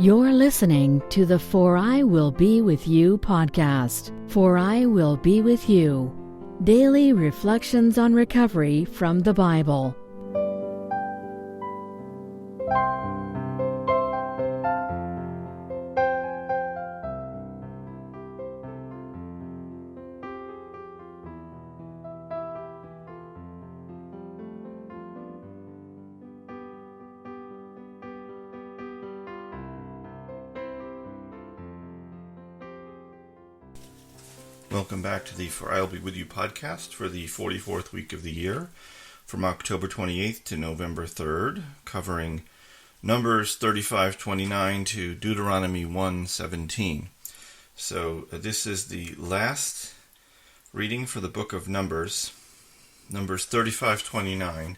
You're listening to the For I Will Be With You podcast. For I Will Be With You. Daily reflections on recovery from the Bible. Welcome back to the For I Will Be With You podcast for the 44th week of the year, from October 28th to November 3rd, covering Numbers 35:29 to Deuteronomy 1:17. So this is the last reading for the book of Numbers. Numbers 35:29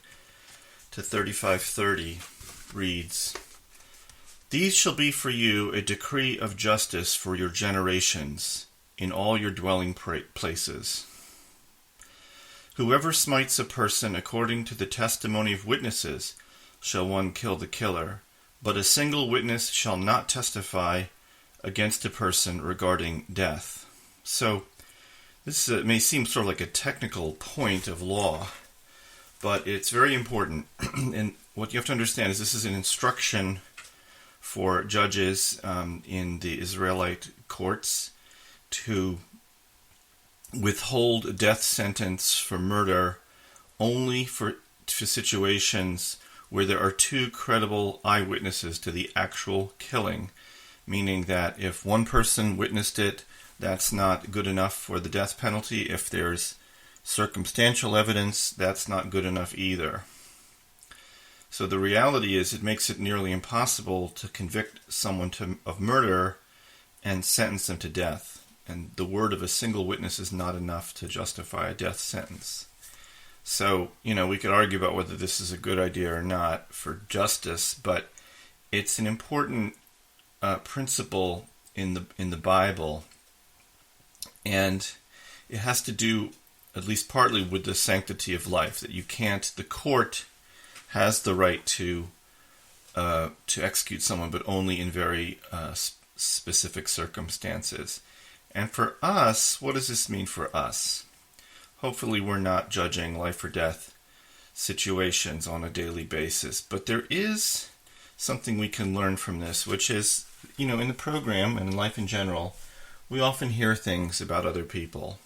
to 35:30 reads, "These shall be for you a decree of justice for your generations in all your dwelling places. Whoever smites a person according to the testimony of witnesses shall one kill the killer, but a single witness shall not testify against a person regarding death." So this may seem sort of like a technical point of law, but it's very important. And what you have to understand is this is an instruction for judges in the Israelite courts to withhold a death sentence for murder only for situations where there are two credible eyewitnesses to the actual killing, meaning that if one person witnessed it, that's not good enough for the death penalty. If there's circumstantial evidence, that's not good enough either. So the reality is it makes it nearly impossible to convict someone of murder and sentence them to death. And the word of a single witness is not enough to justify a death sentence. So, we could argue about whether this is a good idea or not for justice, but it's an important principle in the Bible, and it has to do, at least partly, with the sanctity of life. That the court has the right to execute someone, but only in very specific circumstances. And for us, what does this mean for us? Hopefully we're not judging life or death situations on a daily basis, but there is something we can learn from this, which is, in the program and in life in general, we often hear things about other people.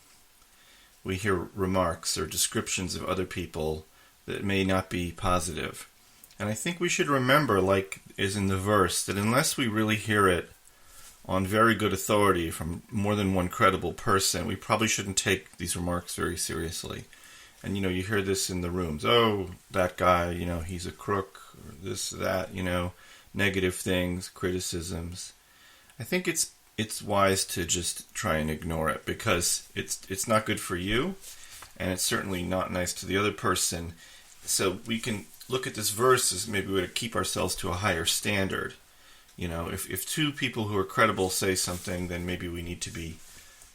We hear remarks or descriptions of other people that may not be positive. And I think we should remember, like is in the verse, that unless we really hear it on very good authority from more than one credible person, we probably shouldn't take these remarks very seriously. And, you hear this in the rooms. Oh, that guy, he's a crook, or this, that, negative things, criticisms. I think it's wise to just try and ignore it, because it's not good for you, and it's certainly not nice to the other person. So we can look at this verse as maybe we would keep ourselves to a higher standard. If two people who are credible say something, then maybe we need to be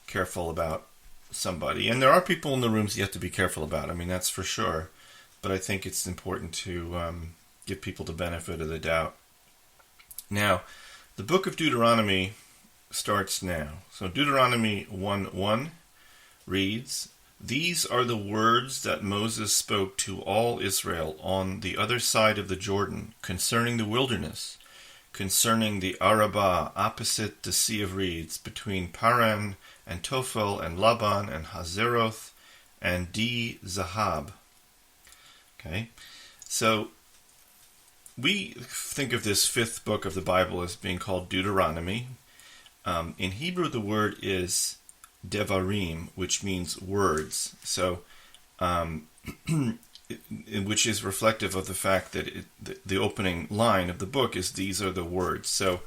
careful about somebody. And there are people in the rooms you have to be careful about. That's for sure. But I think it's important to give people the benefit of the doubt. Now, the book of Deuteronomy starts now. So Deuteronomy 1:1 reads, "These are the words that Moses spoke to all Israel on the other side of the Jordan concerning the wilderness, concerning the Arabah opposite the Sea of Reeds, between Paran and Tophel and Laban and Hazeroth and Di-Zahab." Okay, so we think of this fifth book of the Bible as being called Deuteronomy. In Hebrew, the word is Devarim, which means words. So, which is reflective of the fact that the opening line of the book is, "These are the words." So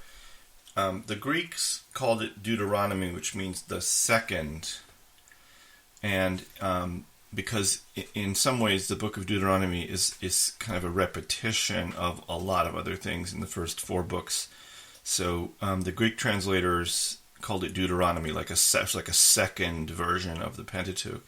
the Greeks called it Deuteronomy, which means the second. And because in some ways the book of Deuteronomy is kind of a repetition of a lot of other things in the first four books. So the Greek translators called it Deuteronomy, like a second version of the Pentateuch.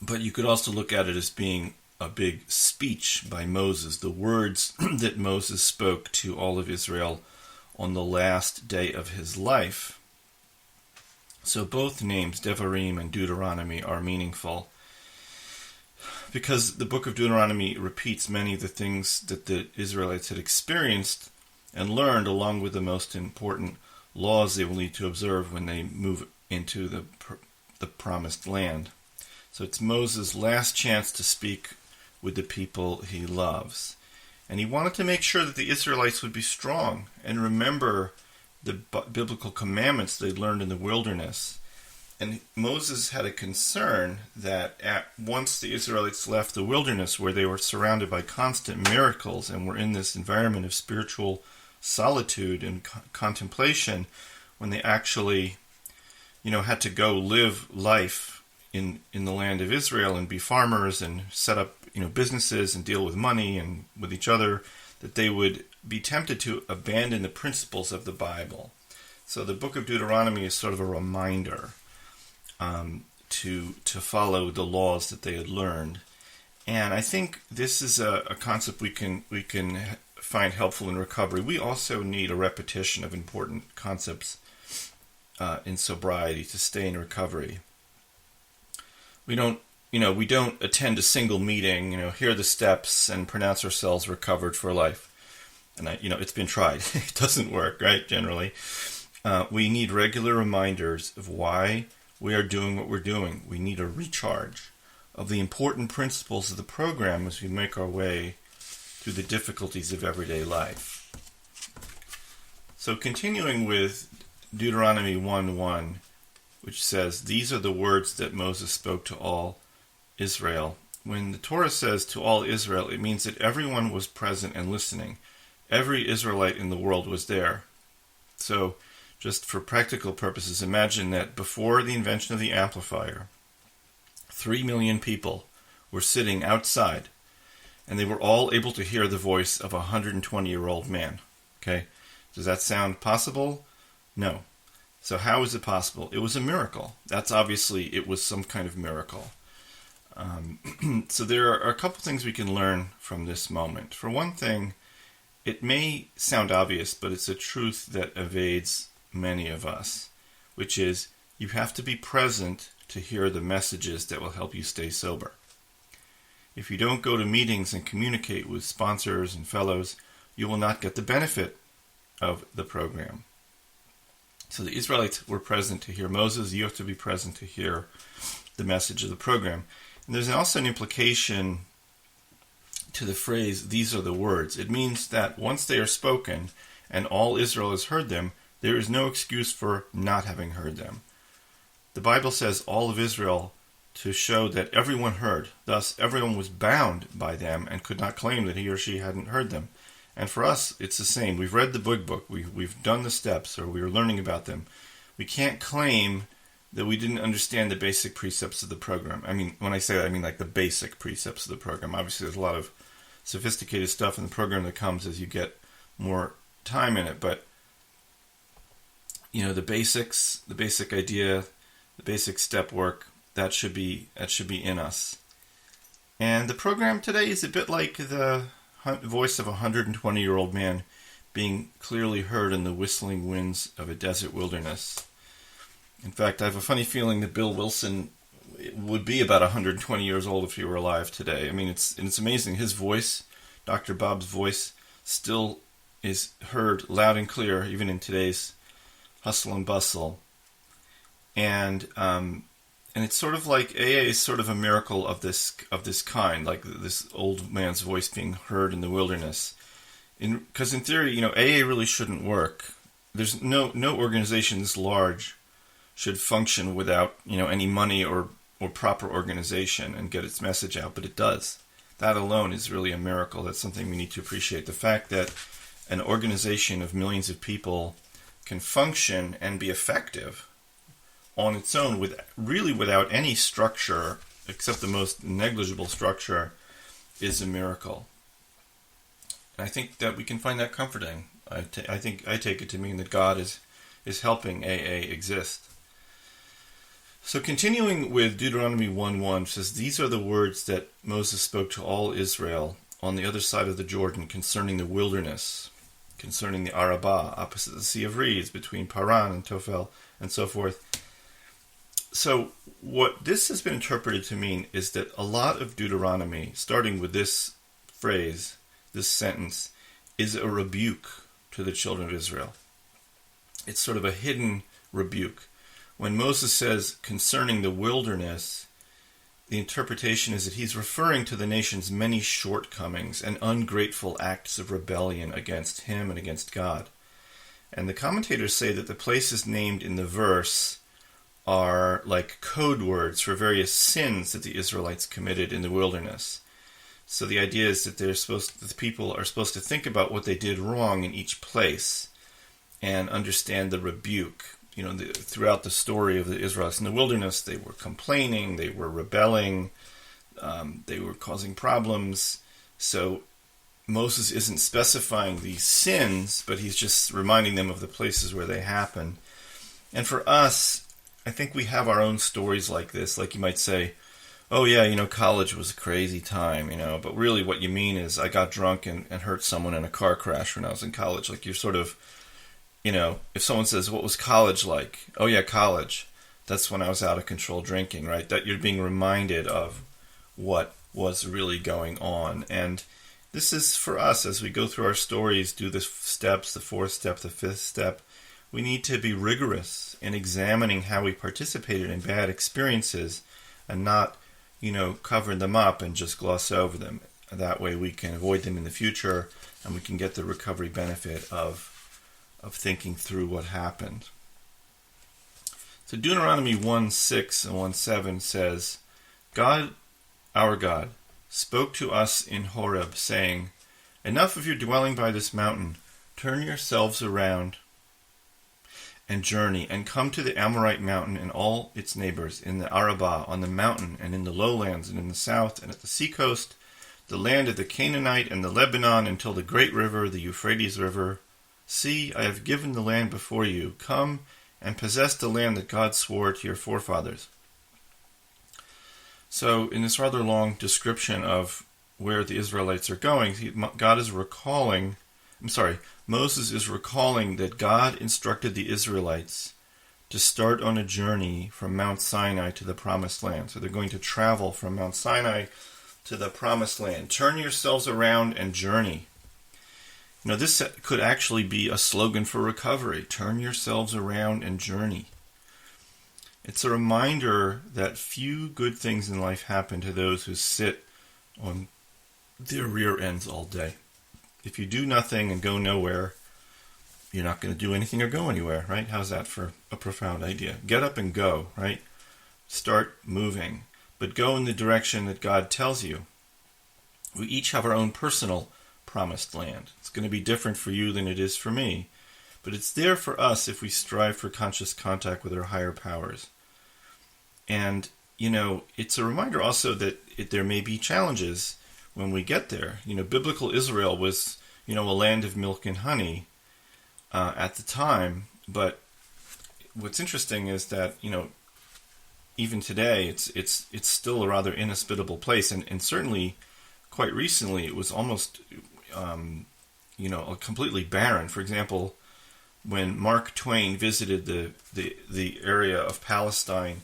But you could also look at it as being a big speech by Moses, the words that Moses spoke to all of Israel on the last day of his life. So both names, Devarim and Deuteronomy, are meaningful because the book of Deuteronomy repeats many of the things that the Israelites had experienced and learned, along with the most important laws they will need to observe when they move into the promised land. So it's Moses' last chance to speak with the people he loves. And he wanted to make sure that the Israelites would be strong and remember the biblical commandments they'd learned in the wilderness. And Moses had a concern that once the Israelites left the wilderness, where they were surrounded by constant miracles and were in this environment of spiritual solitude and contemplation, when they actually, had to go live life in the land of Israel and be farmers and set up, businesses and deal with money and with each other, that they would be tempted to abandon the principles of the Bible. So the book of Deuteronomy is sort of a reminder to follow the laws that they had learned. And I think this is a concept we can find helpful in recovery. We also need a repetition of important concepts in sobriety to stay in recovery. We don't attend a single meeting, hear the steps and pronounce ourselves recovered for life. And it's been tried. It doesn't work, right? Generally, we need regular reminders of why we are doing what we're doing. We need a recharge of the important principles of the program as we make our way through the difficulties of everyday life. So continuing with Deuteronomy 1:1, which says, "These are the words that Moses spoke to all Israel." When the Torah says to all Israel, it means that everyone was present and listening. Every Israelite in the world was there. So, just for practical purposes, imagine that before the invention of the amplifier, 3 million people were sitting outside, and they were all able to hear the voice of a 120-year-old man. Okay? Does that sound possible? No. So how is it possible? It was a miracle. That's obviously, it was some kind of miracle. So there are a couple things we can learn from this moment. For one thing, it may sound obvious, but it's a truth that evades many of us, which is you have to be present to hear the messages that will help you stay sober. If you don't go to meetings and communicate with sponsors and fellows, you will not get the benefit of the program. So the Israelites were present to hear Moses. You have to be present to hear the message of the program. And there's also an implication to the phrase, "these are the words." It means that once they are spoken and all Israel has heard them, there is no excuse for not having heard them. The Bible says all of Israel to show that everyone heard. Thus, everyone was bound by them and could not claim that he or she hadn't heard them. And for us, it's the same. We've read the book. We've done the steps, or we were learning about them. We can't claim that we didn't understand the basic precepts of the program. I mean, when I say that, I mean like the basic precepts of the program. Obviously, there's a lot of sophisticated stuff in the program that comes as you get more time in it. But, the basics, the basic idea, the basic step work, that should be in us. And the program today is a bit like the voice of a 120-year-old man being clearly heard in the whistling winds of a desert wilderness. In fact, I have a funny feeling that Bill Wilson would be about 120 years old if he were alive today. I mean, it's amazing. His voice, Dr. Bob's voice, still is heard loud and clear, even in today's hustle and bustle. And it's sort of like AA is sort of a miracle of this kind, like this old man's voice being heard in the wilderness. Because in theory, AA really shouldn't work. There's no organization this large should function without any money or proper organization and get its message out, but it does. That alone is really a miracle. That's something we need to appreciate. The fact that an organization of millions of people can function and be effective on its own without any structure except the most negligible structure is a miracle. And I think that we can find that comforting. I take it to mean that God is helping AA exist. So continuing with Deuteronomy 1:1 says, "These are the words that Moses spoke to all Israel on the other side of the Jordan concerning the wilderness, concerning the Arabah, opposite the Sea of Reeds, between Paran and Tophel," and so forth. So what this has been interpreted to mean is that a lot of Deuteronomy, starting with this phrase, this sentence, is a rebuke to the children of Israel. It's sort of a hidden rebuke. When Moses says concerning the wilderness, the interpretation is that he's referring to the nation's many shortcomings and ungrateful acts of rebellion against him and against God. And the commentators say that the places named in the verse are like code words for various sins that the Israelites committed in the wilderness. So the idea is that the people are supposed to think about what they did wrong in each place and understand the rebuke. Throughout the story of the Israelites in the wilderness, they were complaining, they were rebelling, they were causing problems. So Moses isn't specifying these sins, but he's just reminding them of the places where they happen. And for us, I think we have our own stories like this. Like you might say, oh yeah, college was a crazy time, but really what you mean is I got drunk and hurt someone in a car crash when I was in college. Like you're sort of, if someone says, what was college like? Oh yeah, college. That's when I was out of control drinking, right? That you're being reminded of what was really going on. And this is for us as we go through our stories, do the steps, the fourth step, the fifth step. We need to be rigorous in examining how we participated in bad experiences and not, cover them up and just gloss over them. That way we can avoid them in the future and we can get the recovery benefit of thinking through what happened. So Deuteronomy 1:6 and 1:7 says, God, our God, spoke to us in Horeb, saying, enough of your dwelling by this mountain. Turn yourselves around and journey, and come to the Amorite mountain and all its neighbors, in the Arabah, on the mountain, and in the lowlands, and in the south, and at the seacoast, the land of the Canaanite and the Lebanon, until the great river, the Euphrates River. See, I have given the land before you. Come and possess the land that God swore to your forefathers. So, in this rather long description of where the Israelites are going, Moses is recalling that God instructed the Israelites to start on a journey from Mount Sinai to the Promised Land. So they're going to travel from Mount Sinai to the Promised Land. Turn yourselves around and journey. This could actually be a slogan for recovery. Turn yourselves around and journey. It's a reminder that few good things in life happen to those who sit on their rear ends all day. If you do nothing and go nowhere, you're not going to do anything or go anywhere, right? How's that for a profound idea? Get up and go, right? Start moving, but go in the direction that God tells you. We each have our own personal promised land. It's going to be different for you than it is for me, but it's there for us if we strive for conscious contact with our higher powers. And, it's a reminder also that there may be challenges when we get there. Biblical Israel was, a land of milk and honey at the time. But what's interesting is that, even today, it's still a rather inhospitable place. And certainly, quite recently, it was almost, completely barren. For example, when Mark Twain visited the area of Palestine,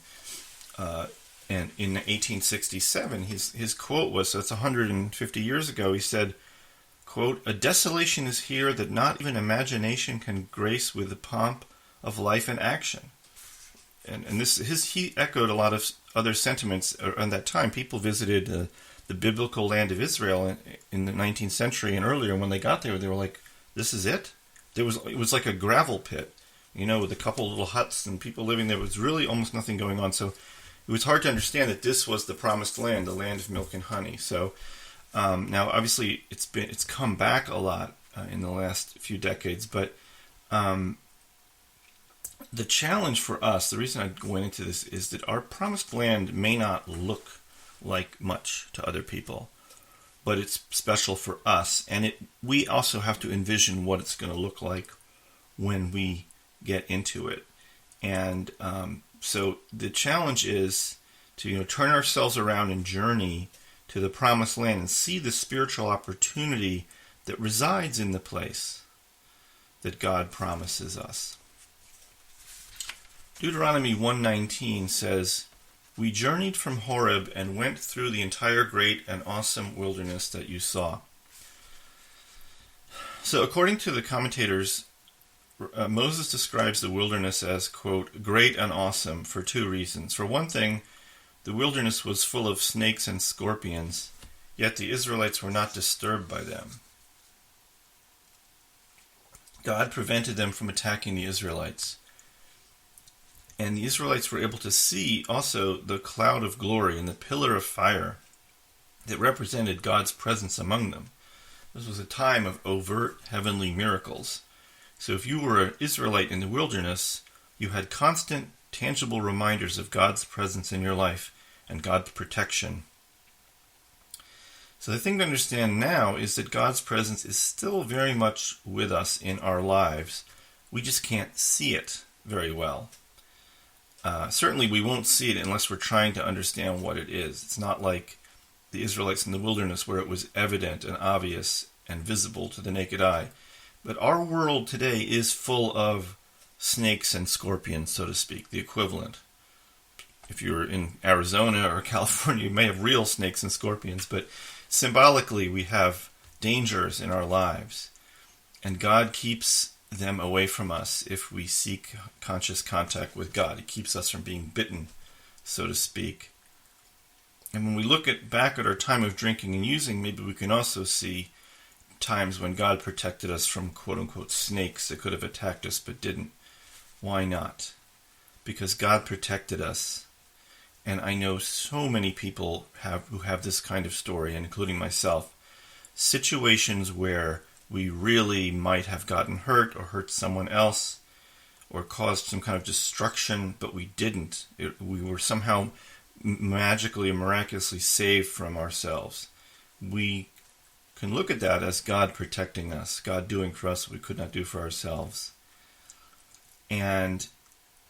and in 1867, his quote was, so it's 150 years ago, he said, quote, "A desolation is here that not even imagination can grace with the pomp of life and action." And he echoed a lot of other sentiments around that time. People visited the biblical land of Israel in the 19th century and earlier. When they got there, they were like, this is it? It was like a gravel pit, with a couple little huts and people living there. There was really almost nothing going on. So it was hard to understand that this was the promised land, the land of milk and honey. So now, obviously, it's come back a lot in the last few decades. But the challenge for us, the reason I went into this, is that our promised land may not look like much to other people, but it's special for us. And we also have to envision what it's going to look like when we get into it. And So the challenge is to turn ourselves around and journey to the promised land and see the spiritual opportunity that resides in the place that God promises us. Deuteronomy 1:19 says, "We journeyed from Horeb and went through the entire great and awesome wilderness that you saw." So according to the commentators, Moses describes the wilderness as, quote, "great and awesome" for two reasons. For one thing, the wilderness was full of snakes and scorpions, yet the Israelites were not disturbed by them. God prevented them from attacking the Israelites. And the Israelites were able to see also the cloud of glory and the pillar of fire that represented God's presence among them. This was a time of overt heavenly miracles. So if you were an Israelite in the wilderness, you had constant, tangible reminders of God's presence in your life and God's protection. So the thing to understand now is that God's presence is still very much with us in our lives. We just can't see it very well. Certainly we won't see it unless we're trying to understand what it is. It's not like the Israelites in the wilderness where it was evident and obvious and visible to the naked eye. But our world today is full of snakes and scorpions, so to speak, the equivalent. If you're in Arizona or California, you may have real snakes and scorpions, but symbolically we have dangers in our lives. And God keeps them away from us if we seek conscious contact with God. He keeps us from being bitten, so to speak. And when we look back at our time of drinking and using, maybe we can also see times when God protected us from quote-unquote snakes that could have attacked us but didn't. Why not? Because God protected us. And I know so many people who have this kind of story, and including myself, situations where we really might have gotten hurt or hurt someone else or caused some kind of destruction, but we didn't. We were somehow magically and miraculously saved from ourselves. We can look at that as God protecting us, God doing for us what we could not do for ourselves. And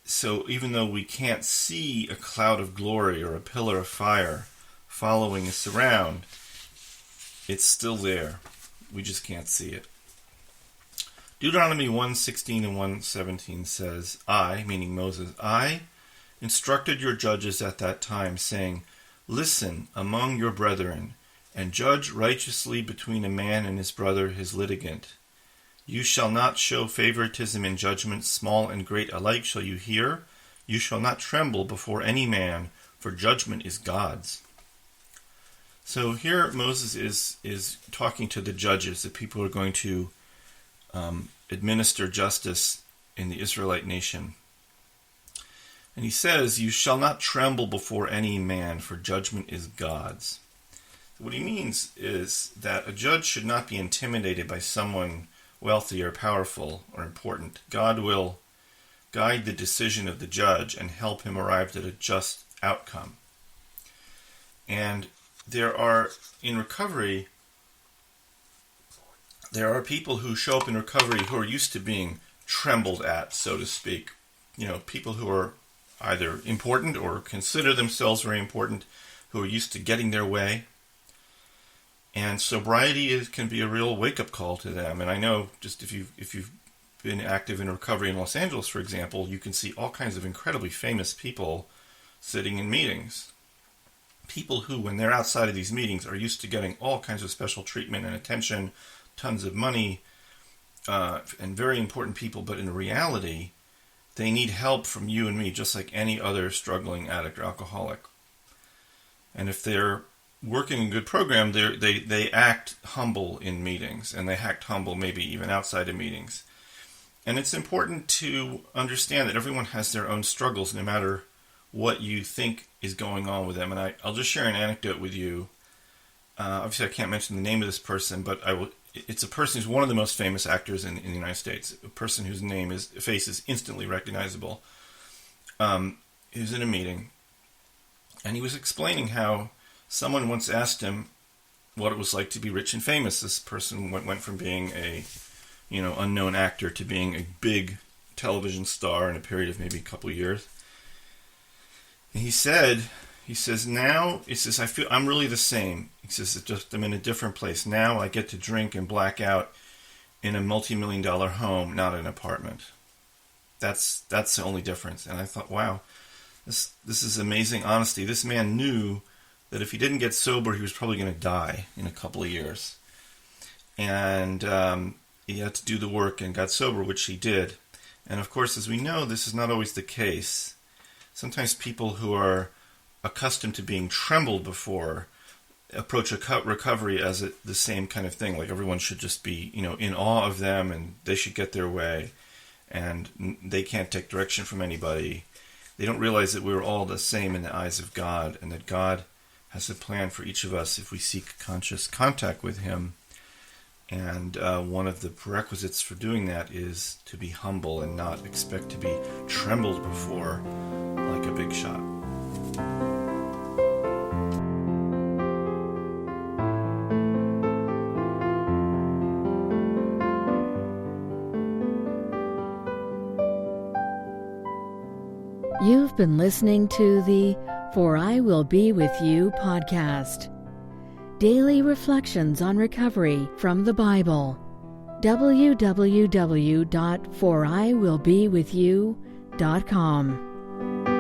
so even though we can't see a cloud of glory or a pillar of fire following us around, it's still there. We just can't see it. Deuteronomy 1:16 and 1:17 says, "I," meaning Moses, "I instructed your judges at that time, saying, listen among your brethren, and judge righteously between a man and his brother, his litigant. You shall not show favoritism in judgment, small and great alike shall you hear. You shall not tremble before any man, for judgment is God's." So here Moses is talking to the judges, the people who are going to administer justice in the Israelite nation. And he says, "You shall not tremble before any man, for judgment is God's." What he means is that a judge should not be intimidated by someone wealthy or powerful or important. God will guide the decision of the judge and help him arrive at a just outcome. And in recovery, there are people who show up in recovery who are used to being trembled at, so to speak. People who are either important or consider themselves very important, who are used to getting their way. And sobriety can be a real wake-up call to them. And I know, just if you've been active in recovery in Los Angeles, for example, you can see all kinds of incredibly famous people sitting in meetings. People who, when they're outside of these meetings, are used to getting all kinds of special treatment and attention, tons of money, and very important people. But in reality, they need help from you and me, just like any other struggling addict or alcoholic. And if they're working a good program, they act humble in meetings, and they act humble maybe even outside of meetings. And it's important to understand that everyone has their own struggles, no matter what you think is going on with them. And I'll just share an anecdote with you. Obviously, I can't mention the name of this person, but it's a person who's one of the most famous actors in the United States, a person whose face is instantly recognizable. He was in a meeting, and he was explaining how someone once asked him what it was like to be rich and famous. This person went from being a unknown actor to being a big television star in a period of maybe a couple years. And he says, now, I feel I'm really the same. He says, I'm in a different place. Now I get to drink and black out in a multi-million-dollar home, not an apartment. That's the only difference. And I thought, wow, this is amazing honesty. This man knew that if he didn't get sober, he was probably going to die in a couple of years. And he had to do the work and got sober, which he did. And of course, as we know, this is not always the case. Sometimes people who are accustomed to being trembled before approach recovery as the same kind of thing. Like everyone should just be, in awe of them, and they should get their way, and they can't take direction from anybody. They don't realize that we're all the same in the eyes of God, and that God has a plan for each of us if we seek conscious contact with Him. And one of the prerequisites for doing that is to be humble and not expect to be trembled before like a big shot. You've been listening to the For I Will Be With You podcast. Daily reflections on recovery from the Bible. www.foriwillbewithyou.com